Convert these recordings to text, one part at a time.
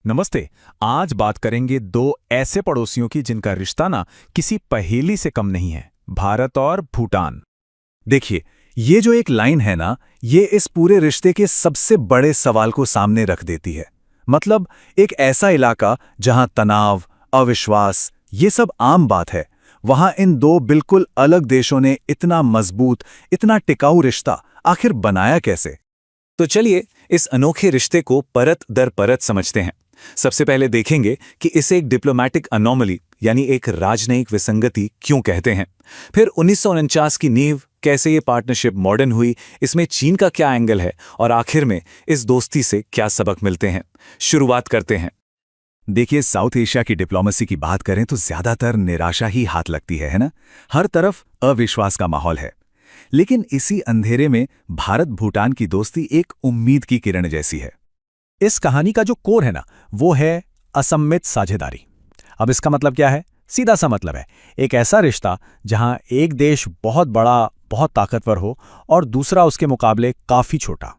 नमस्ते। आज बात करेंगे दो ऐसे पड़ोसियों की जिनका रिश्ता ना किसी पहेली से कम नहीं है, भारत और भूटान। देखिए, ये जो एक लाइन है ना, ये इस पूरे रिश्ते के सबसे बड़े सवाल को सामने रख देती है। मतलब एक ऐसा इलाका जहां तनाव, अविश्वास, ये सब आम बात है, वहां इन दो बिल्कुल अलग देशों ने इतना मजबूत, इतना टिकाऊ रिश्ता आखिर बनाया कैसे? तो चलिए इस अनोखे रिश्ते को परत दर परत समझते हैं। सबसे पहले देखेंगे कि इसे एक डिप्लोमैटिक अनोमली यानी एक राजनयिक विसंगति क्यों कहते हैं। फिर 1949 की नींव, कैसे ये पार्टनरशिप मॉडर्न हुई, इसमें चीन का क्या एंगल है और आखिर में इस दोस्ती से क्या सबक मिलते हैं। शुरुआत करते हैं। देखिए, साउथ एशिया की डिप्लोमेसी की बात करें तो ज्यादातर निराशा ही हाथ लगती है ना? हर तरफ अविश्वास का माहौल है। लेकिन इसी अंधेरे में भारत भूटान की दोस्ती एक उम्मीद की किरण जैसी है। इस कहानी का जो कोर है ना, वो है असम्मित साझेदारी। अब इसका मतलब क्या है? सीधा सा मतलब है एक ऐसा रिश्ता जहां एक देश बहुत बड़ा, बहुत ताकतवर हो और दूसरा उसके मुकाबले काफी छोटा।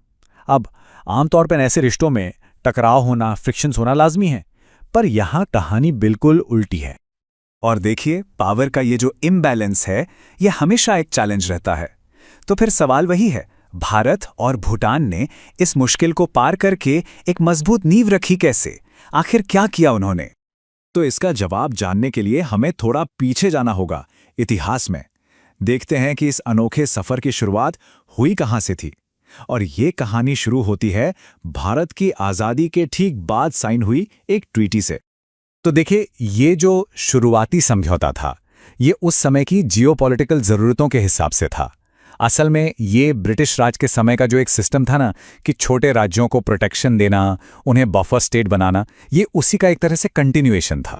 अब आमतौर पर ऐसे रिश्तों में टकराव होना, फ्रिक्शंस होना लाजमी है, पर यहां कहानी बिल्कुल उल्टी है। और देखिए, पावर का ये जो इम्बैलेंस है, ये हमेशा एक चैलेंज रहता है। तो फिर सवाल वही है, भारत और भूटान ने इस मुश्किल को पार करके एक मजबूत नींव रखी कैसे? आखिर क्या किया उन्होंने? तो इसका जवाब जानने के लिए हमें थोड़ा पीछे जाना होगा, इतिहास में। देखते हैं कि इस अनोखे सफर की शुरुआत हुई कहां से थी। और ये कहानी शुरू होती है भारत की आज़ादी के ठीक बाद साइन हुई एक ट्रीटी से। तो देखिए, ये जो शुरुआती समझौता था, ये उस समय की जियोपॉलिटिकल ज़रूरतों के हिसाब से था। असल में ये ब्रिटिश राज के समय का जो एक सिस्टम था ना, कि छोटे राज्यों को प्रोटेक्शन देना, उन्हें बफर स्टेट बनाना, ये उसी का एक तरह से कंटिन्यूएशन था।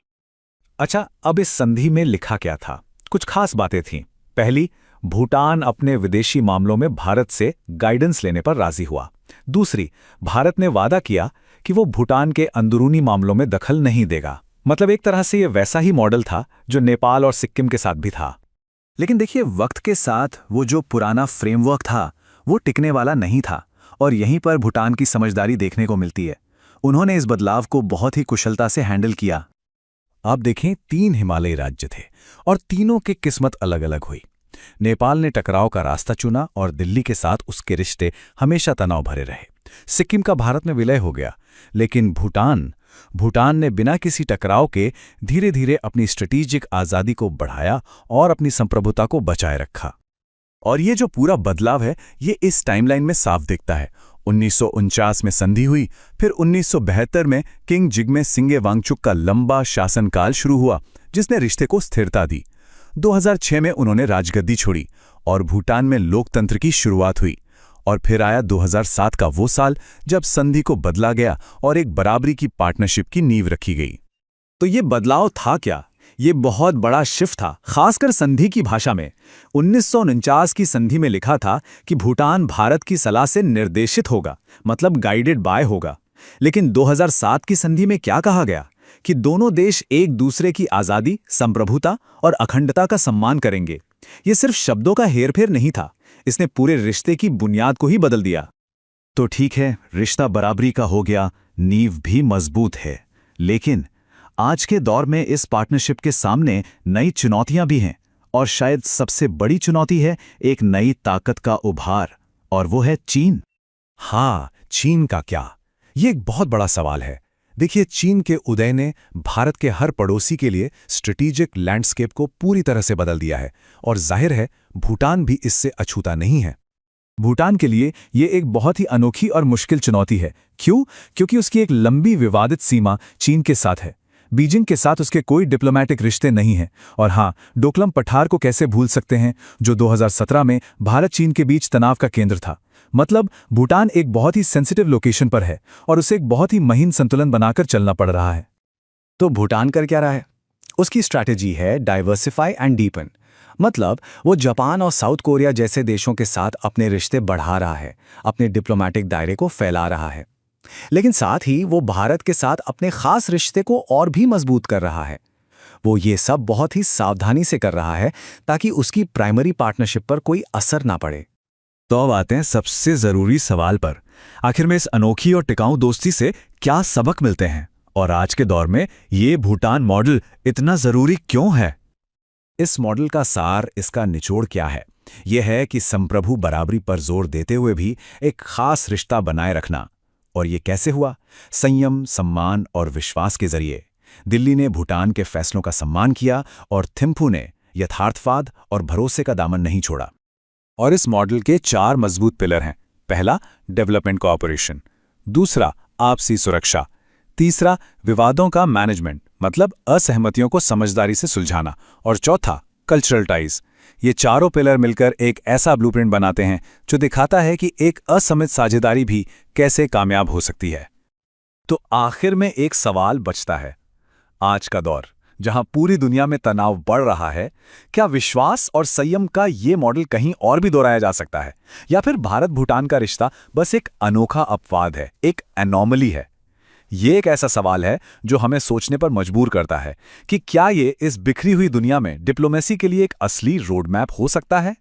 अच्छा, अब इस संधि में लिखा क्या था? कुछ खास बातें थीं। पहली, भूटान अपने विदेशी मामलों में भारत से गाइडेंस लेने पर राजी हुआ। दूसरी, भारत ने वादा किया कि वो भूटान के अंदरूनी मामलों में दखल नहीं देगा। मतलब एक तरह से ये वैसा ही मॉडल था जो नेपाल और सिक्किम के साथ भी था। लेकिन देखिए, वक्त के साथ वो जो पुराना फ्रेमवर्क था, वो टिकने वाला नहीं था, और यहीं पर भूटान की समझदारी देखने को मिलती है। उन्होंने इस बदलाव को बहुत ही कुशलता से हैंडल किया। आप देखें, 3 हिमालयी राज्य थे और तीनों की किस्मत अलग अलग हुई। नेपाल ने टकराव का रास्ता चुना और दिल्ली के साथ उसके रिश्ते हमेशा तनाव भरे रहे। सिक्किम का भारत में विलय हो गया, लेकिन भूटान ने बिना किसी टकराव के धीरे धीरे अपनी स्ट्रेटेजिक आज़ादी को बढ़ाया और अपनी संप्रभुता को बचाए रखा। और ये जो पूरा बदलाव है, ये इस टाइमलाइन में साफ दिखता है। 1949 में संधि हुई, फिर 1972 में किंग जिग्मे सिंगे वांगचुक का लंबा शासनकाल शुरू हुआ, जिसने रिश्ते को स्थिरता दी। 2006 में उन्होंने राजगद्दी छोड़ी और भूटान में लोकतंत्र की शुरुआत हुई। और फिर आया 2007 का वो साल जब संधि को बदला गया और एक बराबरी की पार्टनरशिप की नींव रखी गई। तो ये बदलाव था क्या? ये बहुत बड़ा शिफ्ट था, खासकर संधि की भाषा में। 1949 की संधि में लिखा था कि भूटान भारत की सलाह से निर्देशित होगा, मतलब गाइडेड बाय होगा। लेकिन 2007 की संधि में क्या कहा गया? कि दोनों देश एक दूसरे की आज़ादी, संप्रभुता और अखंडता का सम्मान करेंगे। ये सिर्फ शब्दों का हेरफेर नहीं था, इसने पूरे रिश्ते की बुनियाद को ही बदल दिया। तो ठीक है, रिश्ता बराबरी का हो गया, नींव भी मजबूत है। लेकिन आज के दौर में इस पार्टनरशिप के सामने नई चुनौतियां भी हैं, और शायद सबसे बड़ी चुनौती है एक नई ताकत का उभार, और वो है चीन। हाँ, चीन का क्या? ये एक बहुत बड़ा सवाल है। देखिए, चीन के उदय ने भारत के हर पड़ोसी के लिए स्ट्रेटेजिक लैंडस्केप को पूरी तरह से बदल दिया है, और जाहिर है भूटान भी इससे अछूता नहीं है। भूटान के लिए ये एक बहुत ही अनोखी और मुश्किल चुनौती है। क्यों? क्योंकि उसकी एक लंबी विवादित सीमा चीन के साथ है। बीजिंग के साथ उसके कोई डिप्लोमैटिक रिश्ते नहीं हैं। और हाँ, डोकलम पठार को कैसे भूल सकते हैं, जो 2017 में भारत चीन के बीच तनाव का केंद्र था। मतलब भूटान एक बहुत ही सेंसिटिव लोकेशन पर है और उसे एक बहुत ही महीन संतुलन बनाकर चलना पड़ रहा है। तो भूटान कर क्या रहा है? उसकी स्ट्रैटेजी है डाइवर्सिफाई एंड डीपन। मतलब वो जापान और साउथ कोरिया जैसे देशों के साथ अपने रिश्ते बढ़ा रहा है, अपने डिप्लोमैटिक दायरे को फैला रहा है। लेकिन साथ ही वो भारत के साथ अपने खास रिश्ते को और भी मजबूत कर रहा है। वो ये सब बहुत ही सावधानी से कर रहा है ताकि उसकी प्राइमरी पार्टनरशिप पर कोई असर ना पड़े। तो अब आते हैं सबसे जरूरी सवाल पर। आखिर में इस अनोखी और टिकाऊ दोस्ती से क्या सबक मिलते हैं और आज के दौर में ये भूटान मॉडल इतना जरूरी क्यों है? इस मॉडल का सार, इसका निचोड़ क्या है? यह है कि संप्रभु बराबरी पर जोर देते हुए भी एक खास रिश्ता बनाए रखना। और ये कैसे हुआ? संयम, सम्मान और विश्वास के जरिए। दिल्ली ने भूटान के फैसलों का सम्मान किया और थिम्फू ने यथार्थवाद और भरोसे का दामन नहीं छोड़ा। और इस मॉडल के 4 मजबूत पिलर हैं। पहला, डेवलपमेंट कोऑपरेशन। दूसरा, आपसी सुरक्षा। तीसरा, विवादों का मैनेजमेंट, मतलब असहमतियों को समझदारी से सुलझाना। और चौथा, कल्चरल टाइज। ये चारों पिलर मिलकर एक ऐसा ब्लूप्रिंट बनाते हैं जो दिखाता है कि एक असमित साझेदारी भी कैसे कामयाब हो सकती है। तो आखिर में एक सवाल बचता है। आज का दौर, जहां पूरी दुनिया में तनाव बढ़ रहा है, क्या विश्वास और संयम का ये मॉडल कहीं और भी दोहराया जा सकता है? या फिर भारत भूटान का रिश्ता बस एक अनोखा अपवाद है, एक एनॉमली है? ये एक ऐसा सवाल है जो हमें सोचने पर मजबूर करता है कि क्या ये इस बिखरी हुई दुनिया में डिप्लोमेसी के लिए एक असली रोड मैप हो सकता है?